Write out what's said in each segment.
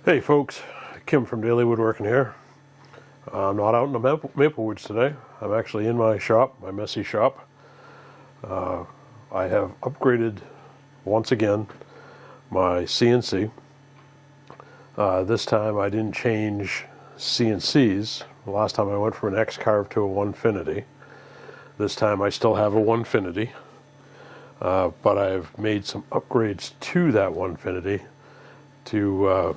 Hey folks, Kim from Daily Woodworking here. I'm not out in the maple woods today. I'm actually in my shop, my messy shop. I have upgraded once again my CNC. This time I didn't change CNCs. The last time I went from an X-carve to a Onefinity. This time I still have a Onefinity, but I've made some upgrades to that Onefinity to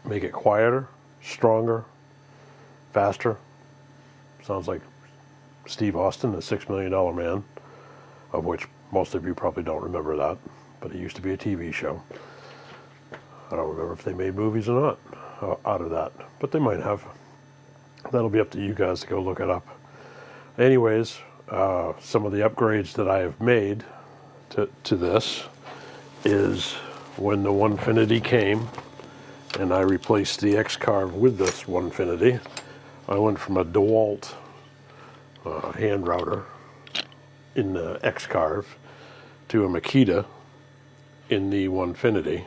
make it quieter, stronger, faster. Sounds like Steve Austin, the $6 Million Man, of which most of you probably don't remember that, but it used to be a TV show. I don't remember if they made movies or not out of that, but they might have. That'll be up to you guys to go look it up. Anyways, some of the upgrades that I have made to this is when the Onefinity came, and I replaced the X-carve with this Onefinity. I went from a DeWalt hand router in the X-carve to a Makita in the Onefinity.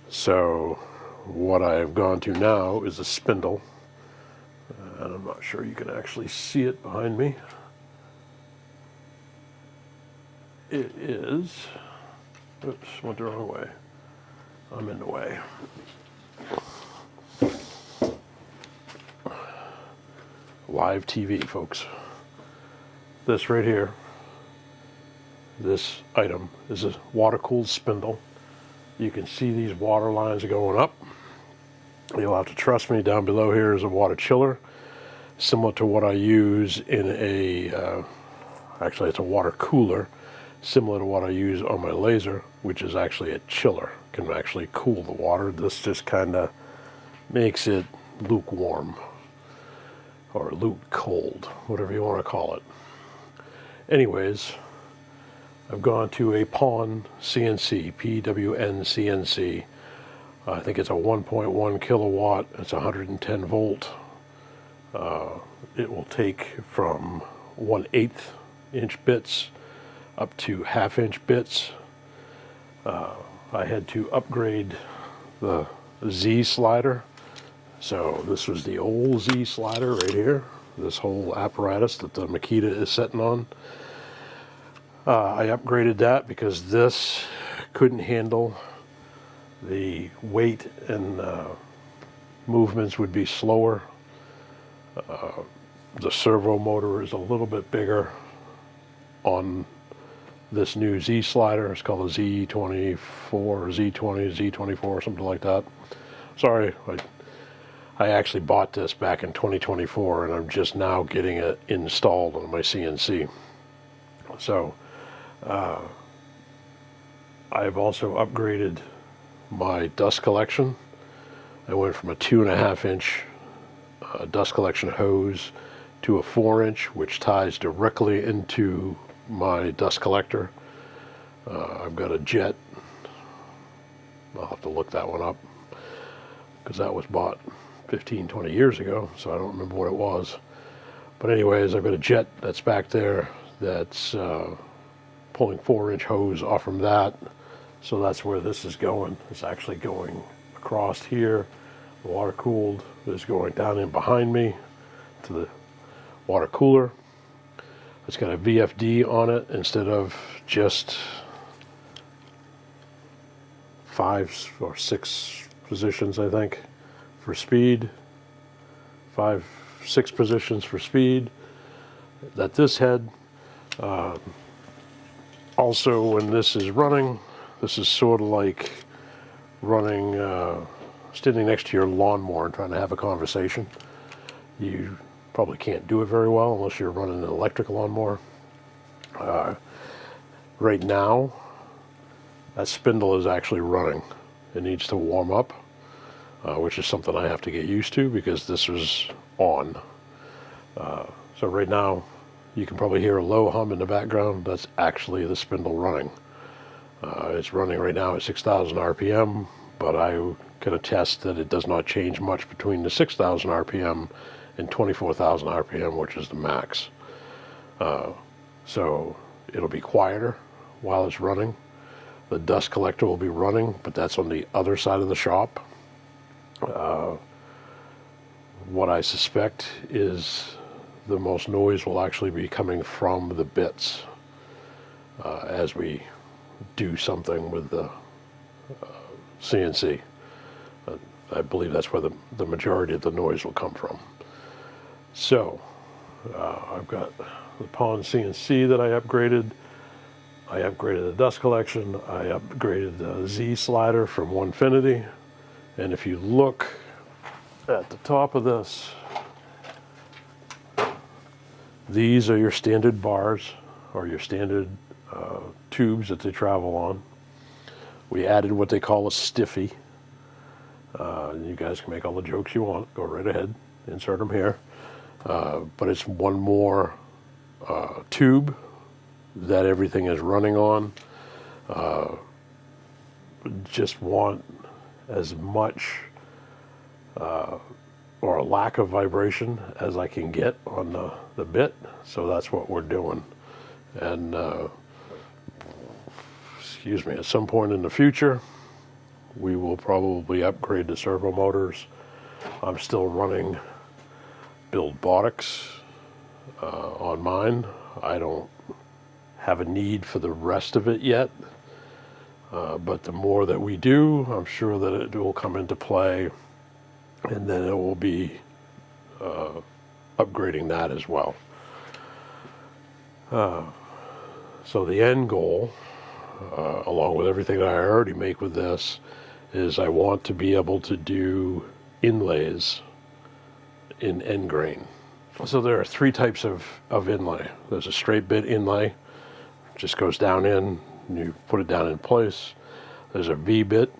So what I've gone to now is a spindle, and I'm not sure you can actually see it behind me. It is, oops, went the wrong way. I'm in the way. Live TV, folks. This right here, this item is a water-cooled spindle. You can see these water lines are going up. You'll have to trust me, down below here is a water chiller, similar to what I use in a, actually it's a water cooler, similar to what I use on my laser, which is actually a chiller. Can actually cool the water. This just kind of makes it lukewarm, or luke cold, whatever you want to call it. Anyways, I've gone to a PWN CNC, PWN CNC. I think it's a 1.1 kilowatt, it's 110 volt. It will take from 1/8 inch bits up to 1/2 inch bits. I had to upgrade the Z slider. So this was the old Z slider right here, this whole apparatus that the Makita is sitting on. I upgraded that because this couldn't handle the weight, and movements would be slower. The servo motor is a little bit bigger on this new Z slider. It's called a Z24, Z20, Z24, something like that. Sorry, I actually bought this back in 2024, and I'm just now getting it installed on my CNC. So I've also upgraded my dust collection. I went from a 2.5 inch dust collection hose to a 4 inch, which ties directly into my dust collector. I've got a jet. I'll have to look that one up, because that was bought 15-20 years ago, so I don't remember what it was. But anyways, I've got a jet that's back there that's pulling 4 inch hose off from that. So that's where this is going. It's actually going across here. The water cooled is going down in behind me to the water cooler. It's got a VFD on it instead of just 5 or 6 positions, I think, for speed. 5, 6 positions for speed. That this had. Also, when this is running, this is sort of like running, standing next to your lawnmower and trying to have a conversation. You probably can't do it very well unless you're running an electric lawnmower. Right now, that spindle is actually running. It needs to warm up, which is something I have to get used to because this was on. So right now, you can probably hear a low hum in the background. That's actually the spindle running. It's running right now at 6,000 RPM, but I can attest that it does not change much between the 6,000 RPM and 24,000 RPM, which is the max. So it'll be quieter while it's running. The dust collector will be running, but that's on the other side of the shop. What I suspect is the most noise will actually be coming from the bits as we do something with the CNC. I believe that's where the majority of the noise will come from. So I've got the Pawn CNC that I upgraded. I upgraded the dust collection. I upgraded the Z slider from Onefinity. And if you look at the top of this, these are your standard bars, or your standard tubes that they travel on. We added what they call a stiffy. You guys can make all the jokes you want. Go right ahead, insert them here. But it's one more tube that everything is running on. Just want as much or a lack of vibration as I can get on the bit, so that's what we're doing. And excuse me, at some point in the future we will probably upgrade the servo motors. I'm still running Buildbotics on mine. I don't have a need for the rest of it yet, but the more that we do, I'm sure that it will come into play, and then it will be upgrading that as well. So the end goal, along with everything that I already make with this, is I want to be able to do inlays in end grain. So there are three types of inlay. There's a straight bit inlay, just goes down in, and you put it down in place. There's a V-bit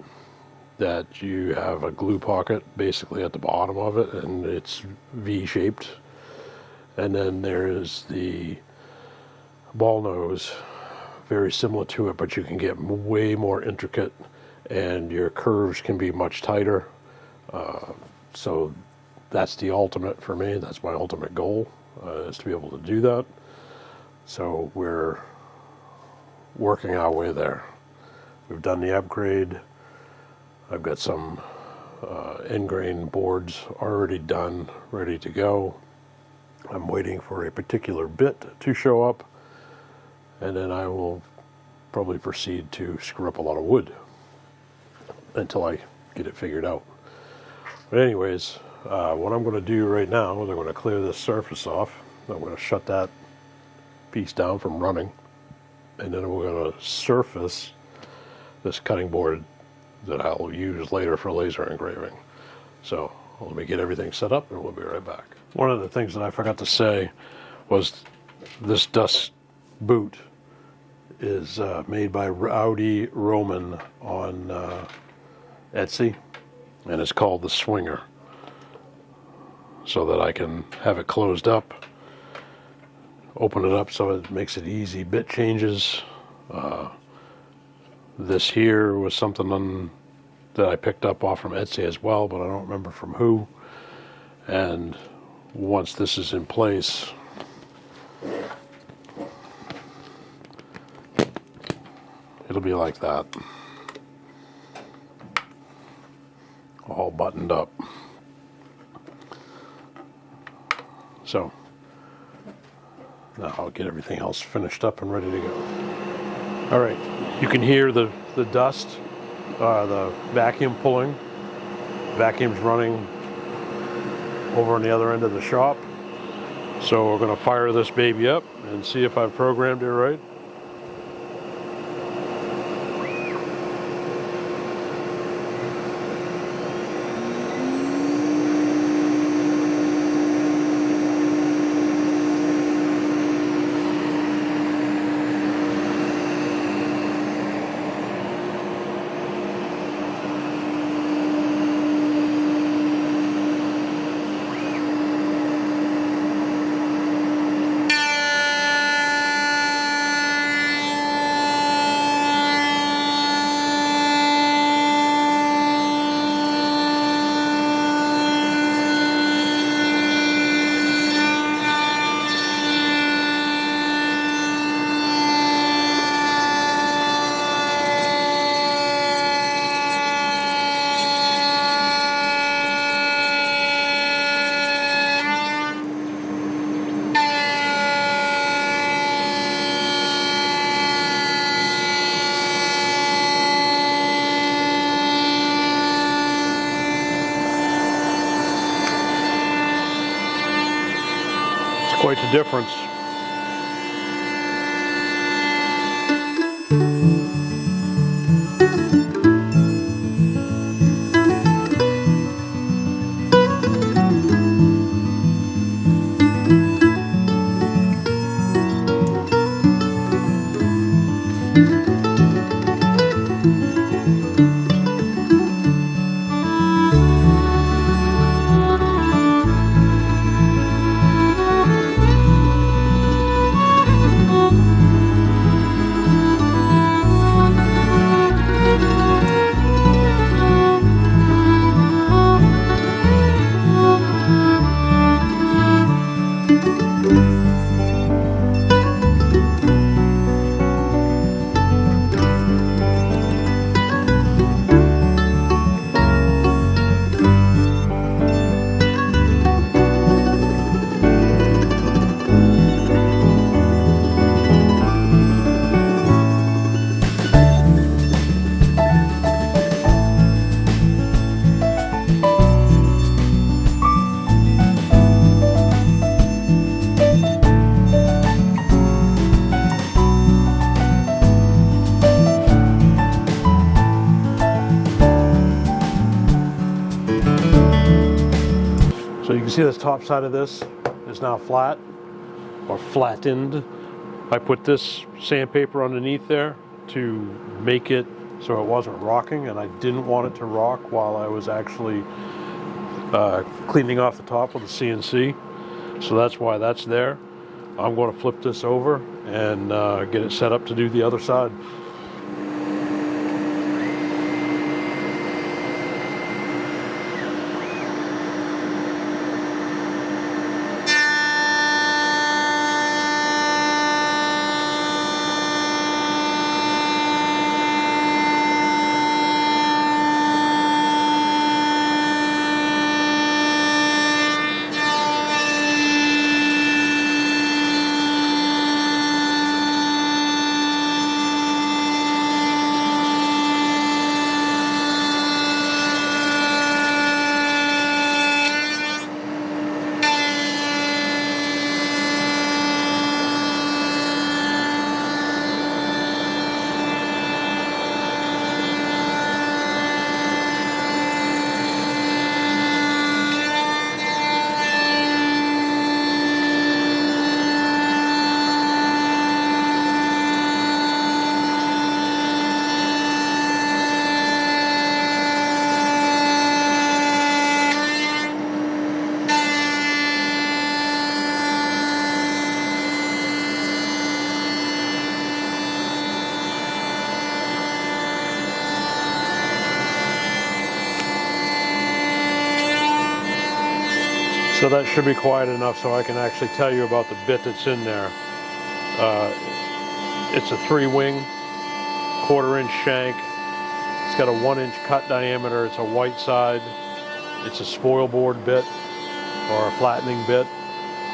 that you have a glue pocket basically at the bottom of it, and it's V-shaped. And then there is the ball nose, very similar to it, but you can get way more intricate, and your curves can be much tighter. So that's the ultimate for me. That's my ultimate goal, is to be able to do that. So we're working our way there. We've done the upgrade. I've got some end grain boards already done, ready to go. I'm waiting for a particular bit to show up, and then I will probably proceed to screw up a lot of wood until I get it figured out. But anyways, what I'm going to do right now is I'm going to clear this surface off. I'm going to shut that piece down from running, and then we're going to surface this cutting board that I'll use later for laser engraving. So let me get everything set up and we'll be right back. One of the things that I forgot to say was this dust boot is made by Rowdy Roman on Etsy, and it's called the Swinger, so that I can have it closed up, open it up so it makes it easy. Bit changes. This here was something that I picked up off from Etsy as well, but I don't remember from who. And once this is in place, it'll be like that, all buttoned up. So now I'll get everything else finished up and ready to go. All right, you can hear the dust, the vacuum pulling. Vacuum's running over on the other end of the shop. So we're going to fire this baby up and see if I've programmed it right. quite the difference. So you can see the top side of this is now flat or flattened. I put this sandpaper underneath there to make it so it wasn't rocking, and I didn't want it to rock while I was actually cleaning off the top with the CNC. So that's why that's there. I'm going to flip this over and get it set up to do the other side. So that should be quiet enough so I can actually tell you about the bit that's in there. It's a 3-wing, 1/4-inch shank. It's got a 1-inch cut diameter. It's a white side. It's a spoil board bit or a flattening bit.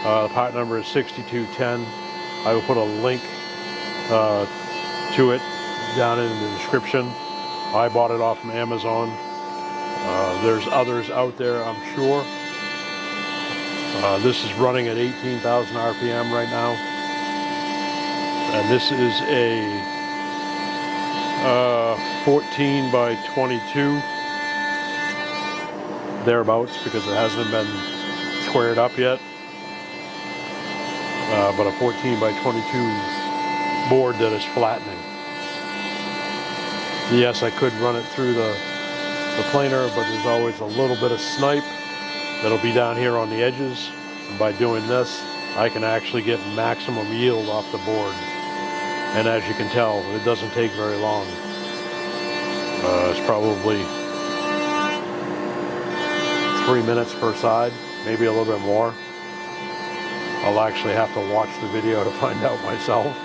The part number is 6210. I will put a link to it down in the description. I bought it off from Amazon. There's others out there, I'm sure. This is running at 18,000 RPM right now. And this is a 14 by 22, thereabouts, because it hasn't been squared up yet. But a 14 by 22 board that is flattening. Yes, I could run it through the planer, but there's always a little bit of snipe that'll be down here on the edges. And by doing this, I can actually get maximum yield off the board. And as you can tell, it doesn't take very long. It's probably 3 minutes per side, maybe a little bit more. I'll actually have to watch the video to find out myself.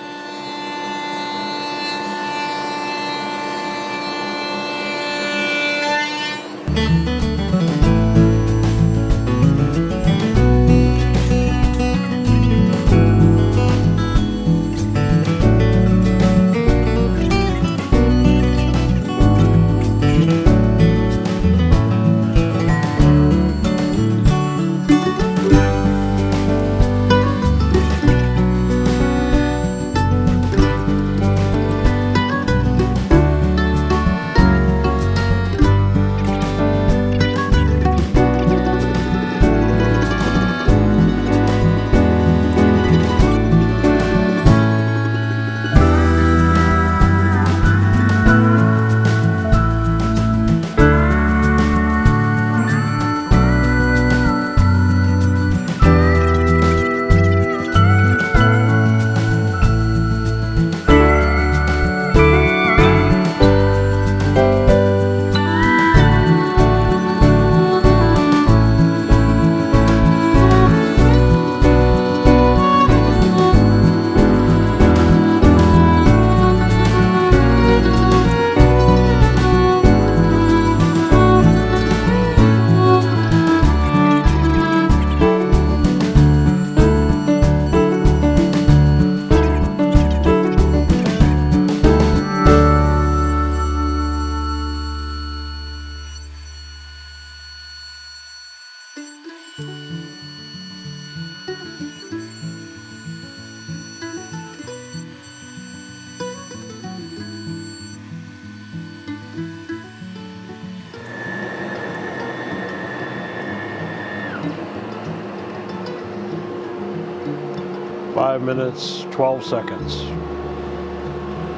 5 minutes, 12 seconds.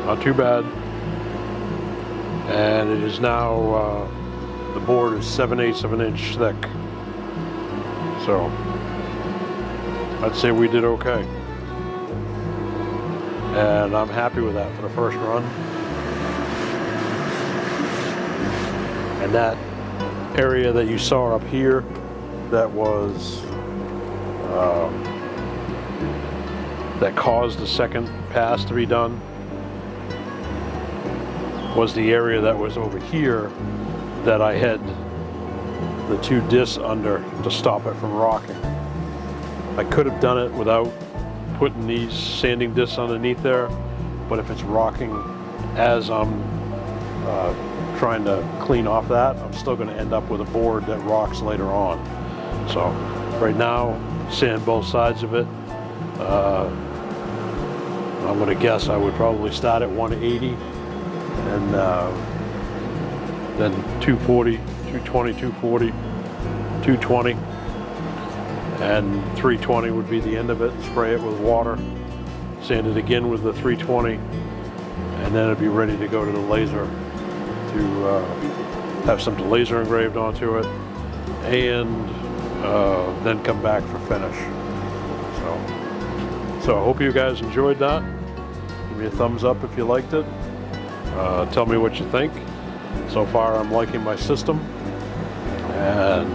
Not too bad. And it is now, the board is 7/8 of an inch thick. So, I'd say we did okay. And I'm happy with that for the first run. And that area that you saw up here, that was, that caused the second pass to be done, was the area that was over here that I had the 2 discs under to stop it from rocking. I could have done it without putting these sanding discs underneath there, but if it's rocking as I'm trying to clean off that, I'm still going to end up with a board that rocks later on. So right now, sand both sides of it. I'm going to guess I would probably start at 180 and then 240, 220, 240, 220, and 320 would be the end of it. Spray it with water, sand it again with the 320, and then it'd be ready to go to the laser to have some laser engraved onto it, and then come back for finish. So I hope you guys enjoyed that. Give me a thumbs up if you liked it. Tell me what you think. So far I'm liking my system, and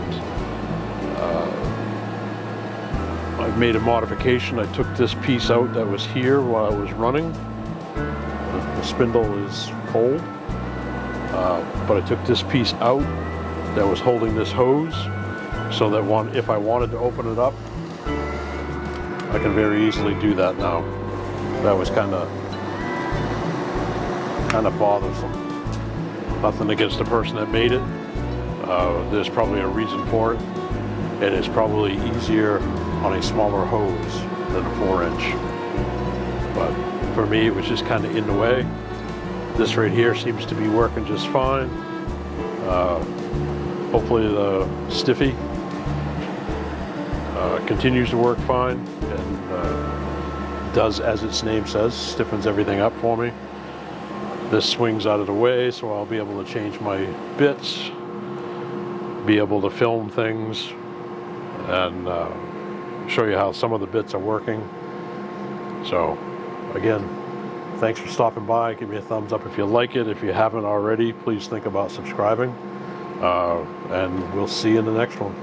I've made a modification. I took this piece out that was here while I was running. The spindle is cold, but I took this piece out that was holding this hose, so that if I wanted to open it up, I can very easily do that now. That was kind of bothersome. Nothing against the person that made it. There's probably a reason for it. It is probably easier on a smaller hose than a 4-inch. But for me, it was just kind of in the way. This right here seems to be working just fine. Hopefully the stiffy continues to work fine, and does as its name says, stiffens everything up for me. This swings out of the way, so I'll be able to change my bits, be able to film things, and show you how some of the bits are working. So again, thanks for stopping by. Give me a thumbs up if you like it. If you haven't already, please think about subscribing, and we'll see you in the next one.